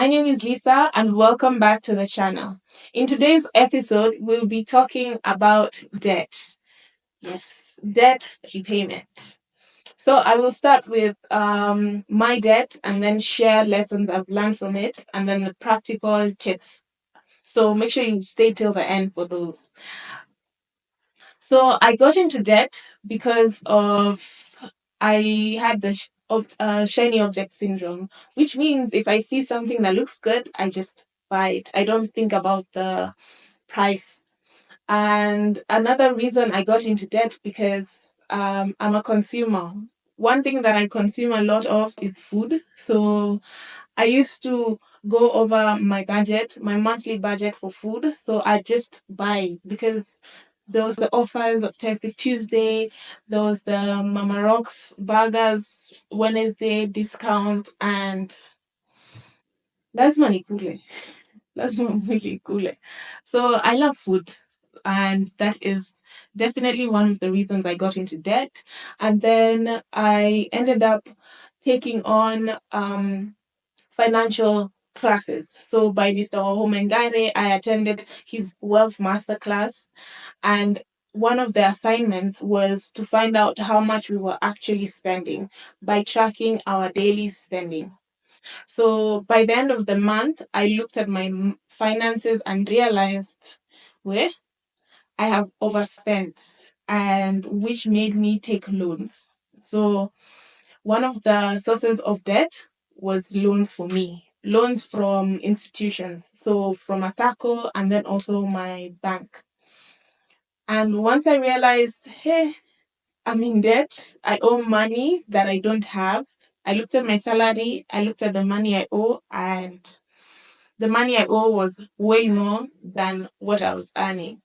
My name is Lisa and welcome back to the channel. In today's episode, we'll be talking about debt. Yes, debt repayment. So I will start with my debt and then share lessons I've learned from it and then the practical tips. So make sure you stay till the end for those. So I got into debt because of I had the shiny object syndrome, which means if I see something that looks good, I just buy it. I don't think about the price. And another reason I got into debt because I'm a consumer. One thing that I consume a lot of is food. So I used to go over my budget, my monthly budget for food. So I just buy because there was the offers of Terrific Tuesday. There was the Mama Rocks burgers Wednesday discount, and lazima nikule. Lazima mwili ikule. So I love food, and that is definitely one of the reasons I got into debt. And then I ended up taking on financial classes. So by Mr. Wahomengare, I attended his wealth masterclass, and one of the assignments was to find out how much we were actually spending by tracking our daily spending. So by the end of the month, I looked at my finances and realized, well, I have overspent, and which made me take loans. So one of the sources of debt was loans for me, loans from institutions. So from Asako and then also my bank. And once I realized, hey, I'm in debt, I owe money that I don't have. I looked at my salary, I looked at the money I owe, and the money I owe was way more than what I was earning.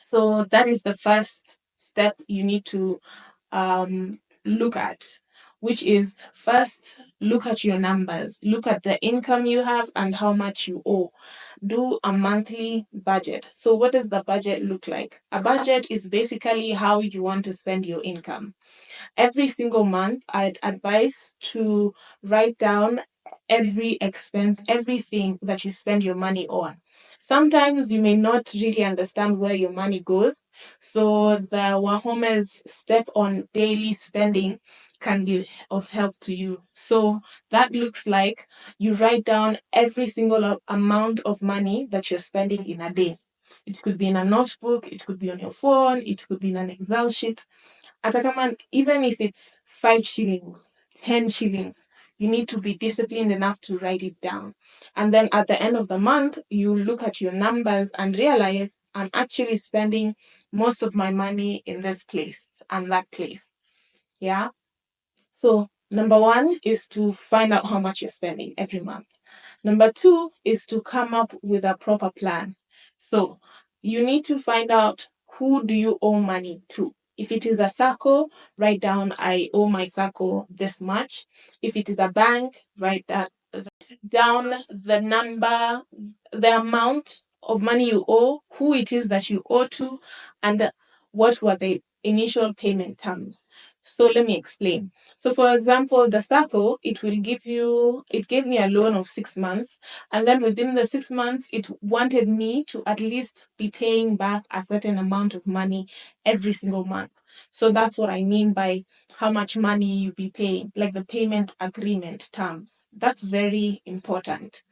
So that is the first step you need to look at, which is first look at your numbers, look at the income you have and how much you owe. Do a monthly budget. So, what does the budget look like? A budget is basically how you want to spend your income. Every single month, I'd advise to write down every expense, everything that you spend your money on. Sometimes you may not really understand where your money goes. So the Wahome's step on daily spending can be of help to you. So that looks like you write down every single amount of money that you're spending in a day. It could be in a notebook, it could be on your phone, it could be in an Excel sheet. Atakaman, even if it's 5 shillings, 10 shillings, you need to be disciplined enough to write it down. And then at the end of the month, you look at your numbers and realize I'm actually spending most of my money in this place and that place. Yeah. So, number one is to find out how much you're spending every month. Number two is to come up with a proper plan. So, you need to find out who do you owe money to. If it is a SACCO, write down I owe my SACCO this much. If it is a bank, write that down the number, the amount of money you owe, who it is that you owe to, and what were the initial payment terms. So let me explain. So for example, the SACCO, it gave me a loan of 6 months. And then within the 6 months, it wanted me to at least be paying back a certain amount of money every single month. So that's what I mean by how much money you be paying, like the payment agreement terms. That's very important.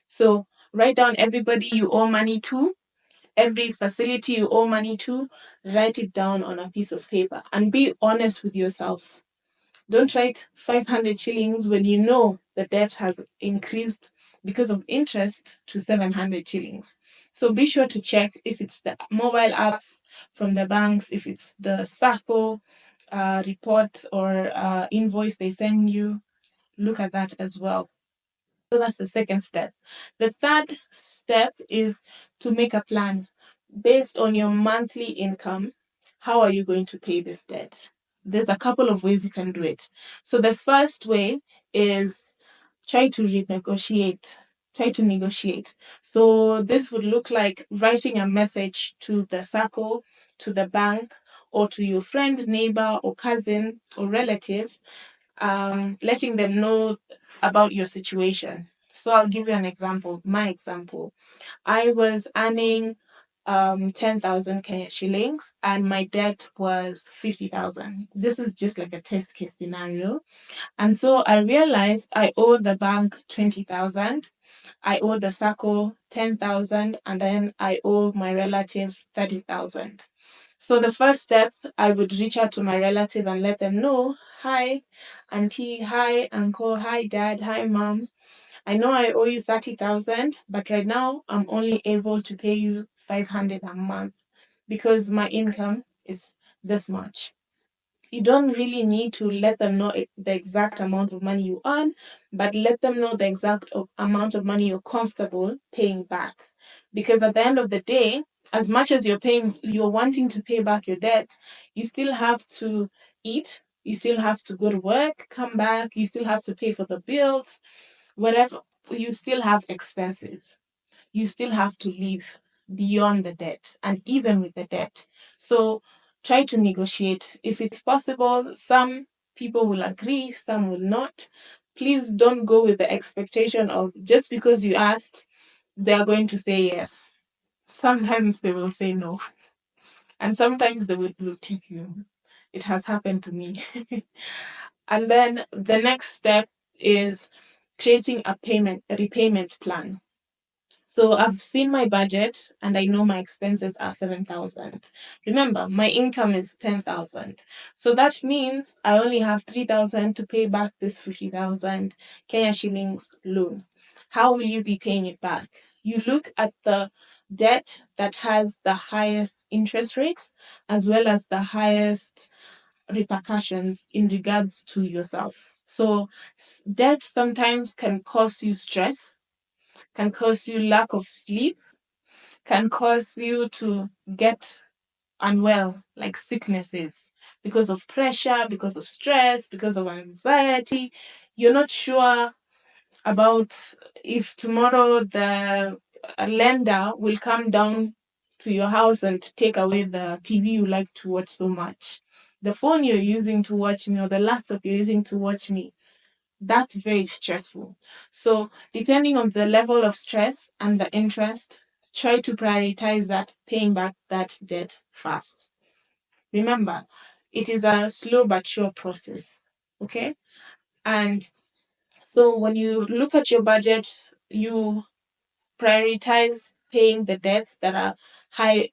So write down everybody you owe money to, every facility you owe money to, write it down on a piece of paper and be honest with yourself. Don't write 500 shillings when you know the debt has increased because of interest to 700 shillings. So be sure to check if it's the mobile apps from the banks, if it's the SACCO report or invoice they send you. Look at that as well. So that's the second step. The third step is to make a plan based on your monthly income. How are you going to pay this debt? There's a couple of ways you can do it. So the first way is try to renegotiate. Try to negotiate. So this would look like writing a message to the SACCO, to the bank, or to your friend, neighbor, or cousin, or relative, letting them know about your situation. So I'll give you an example. My example. I was earning 10,000 Kenya shillings and my debt was 50,000. This is just like a test case scenario. And so I realized I owe the bank 20,000, I owe the SACCO 10,000, and then I owe my relative 30,000. So the first step, I would reach out to my relative and let them know, hi, auntie, hi, uncle, hi, dad, hi, mom. I know I owe you 30,000, but right now I'm only able to pay you 500 a month because my income is this much. You don't really need to let them know the exact amount of money you earn, but let them know the exact amount of money you're comfortable paying back. Because at the end of the day, as much as you're wanting to pay back your debt, you still have to eat, you still have to go to work, come back, you still have to pay for the bills, whatever, you still have expenses. You still have to live beyond the debt and even with the debt. So try to negotiate. If it's possible, some people will agree, some will not. Please don't go with the expectation of just because you asked, they are going to say yes. Sometimes they will say no, and sometimes they will blue tick you. It has happened to me. And then the next step is creating a repayment plan. So I've seen my budget and I know my expenses are 7,000. Remember, my income is 10,000. So that means I only have 3,000 to pay back this 50,000 Kenya shillings loan. How will you be paying it back? You look at the debt that has the highest interest rates as well as the highest repercussions in regards to yourself. So debt sometimes can cause you stress, can cause you lack of sleep, can cause you to get unwell, like sicknesses, because of pressure, because of stress, because of anxiety. You're not sure about if tomorrow the lender will come down to your house and take away the TV you like to watch so much, the phone you're using to watch me, or the laptop you're using to watch me. That's very stressful. So, depending on the level of stress and the interest, try to prioritize that paying back that debt fast. Remember, it is a slow but sure process. Okay? And so, when you look at your budget, you prioritize paying the debts that are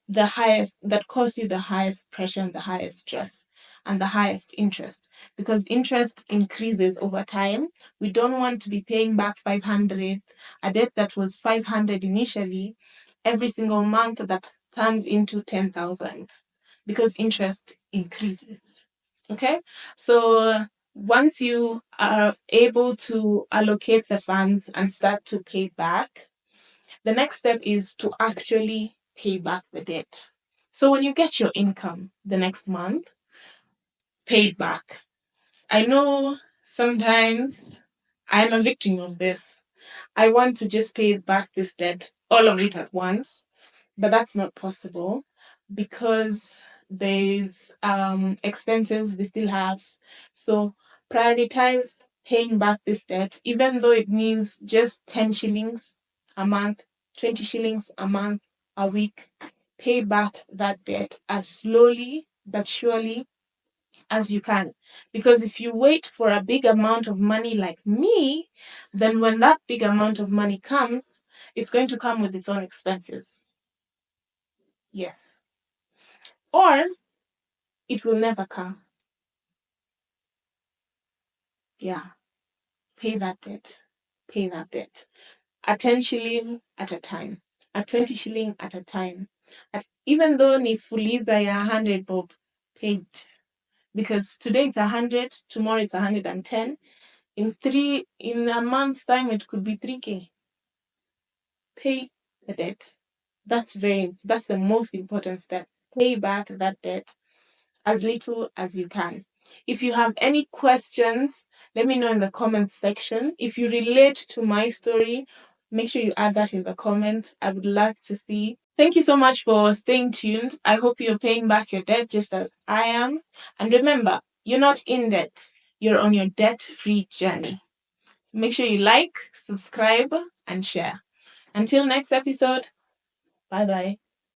the highest, that cause you the highest pressure and the highest stress and the highest interest, because interest increases over time. We don't want to be paying back 500, a debt that was 500 initially, every single month that turns into 10,000, because interest increases. Okay, so once you are able to allocate the funds and start to pay back, the next step is to actually pay back the debt. So when you get your income the next month, pay it back. I know sometimes I'm a victim of this. I want to just pay back this debt, all of it at once, but that's not possible because there's expenses we still have. So prioritize paying back this debt, even though it means just 10 shillings a month, 20 shillings a month, a week. Pay back that debt as slowly but surely as you can. Because if you wait for a big amount of money like me, then when that big amount of money comes, it's going to come with its own expenses. Yes. Or it will never come. Yeah. Pay that debt. Pay that debt. At 10 shilling at a time. At 20 shilling at a time. Even though ni fuliza ya 100 bob, pay it. Because today it's 100, tomorrow it's 110. In a month's time it could be 3K. Pay the debt. That's the most important step. Pay back that debt as little as you can. If you have any questions, let me know in the comments section. If you relate to my story, make sure you add that in the comments. I would like to see. Thank you so much for staying tuned. I hope you're paying back your debt just as I am. And remember, you're not in debt. You're on your debt-free journey. Make sure you like, subscribe, and share. Until next episode, bye bye.